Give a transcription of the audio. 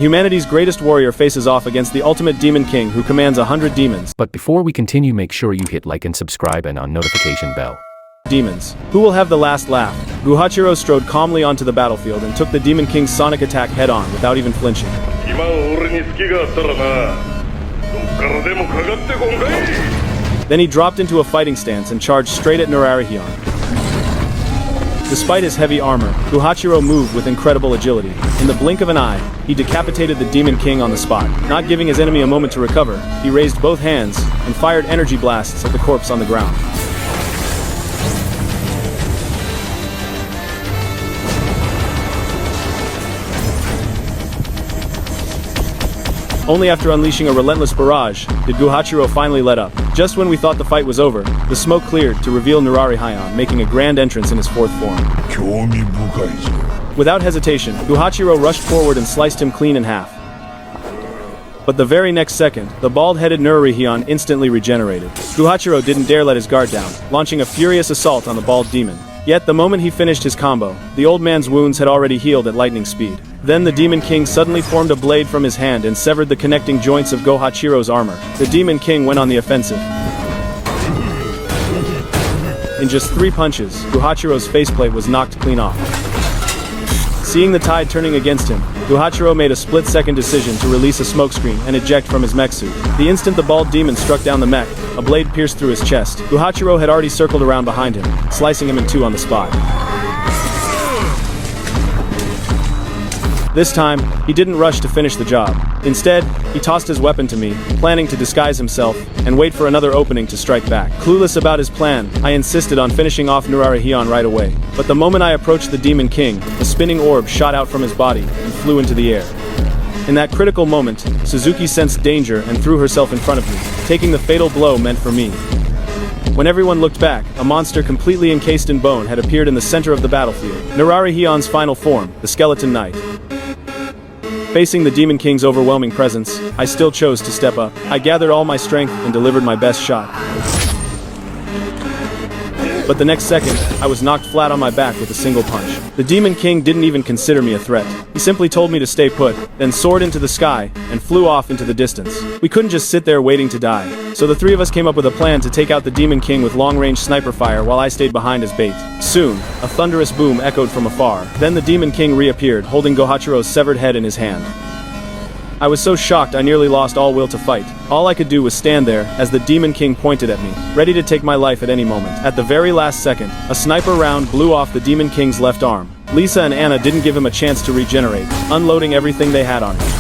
Humanity's greatest warrior faces off against the ultimate demon king who commands 100 demons. But before we continue, make sure you hit like and subscribe and on notification bell. Demons. Who will have the last laugh? Guhachiro strode calmly onto the battlefield and took the Demon King's sonic attack head-on without even flinching. Then he dropped into a fighting stance and charged straight at Nurarihion. Despite his heavy armor, Guhachiro moved with incredible agility. In the blink of an eye, he decapitated the Demon King on the spot. Not giving his enemy a moment to recover, he raised both hands and fired energy blasts at the corpse on the ground. Only after unleashing a relentless barrage did Guhachiro finally let up. Just when we thought the fight was over, the smoke cleared to reveal Nurarihion making a grand entrance in his fourth form. Without hesitation, Guhachiro rushed forward and sliced him clean in half. But the very next second, the bald-headed Nurarihion instantly regenerated. Guhachiro didn't dare let his guard down, launching a furious assault on the bald demon. Yet the moment he finished his combo, the old man's wounds had already healed at lightning speed. Then the Demon King suddenly formed a blade from his hand and severed the connecting joints of Guhachiro's armor. The Demon King went on the offensive. In just 3 punches, Guhachiro's faceplate was knocked clean off. Seeing the tide turning against him, Guhachiro made a split-second decision to release a smokescreen and eject from his mech suit. The instant the bald demon struck down the mech, a blade pierced through his chest. Guhachiro had already circled around behind him, slicing him in 2 on the spot. This time, he didn't rush to finish the job. Instead, he tossed his weapon to me, planning to disguise himself and wait for another opening to strike back. Clueless about his plan, I insisted on finishing off Nurarihion right away. But the moment I approached the Demon King, a spinning orb shot out from his body and flew into the air. In that critical moment, Suzuki sensed danger and threw herself in front of me, taking the fatal blow meant for me. When everyone looked back, a monster completely encased in bone had appeared in the center of the battlefield. Nurarihion's final form, the Skeleton Knight. Facing the Demon King's overwhelming presence, I still chose to step up. I gathered all my strength and delivered my best shot. But the next second, I was knocked flat on my back with a single punch. The Demon King didn't even consider me a threat. He simply told me to stay put, then soared into the sky and flew off into the distance. We couldn't just sit there waiting to die. So the 3 of us came up with a plan to take out the Demon King with long-range sniper fire while I stayed behind as bait. Soon, a thunderous boom echoed from afar. Then the Demon King reappeared, holding Guhachiro's severed head in his hand. I was so shocked I nearly lost all will to fight. All I could do was stand there as the Demon King pointed at me, ready to take my life at any moment. At the very last second, a sniper round blew off the Demon King's left arm. Lisa and Anna didn't give him a chance to regenerate, unloading everything they had on him.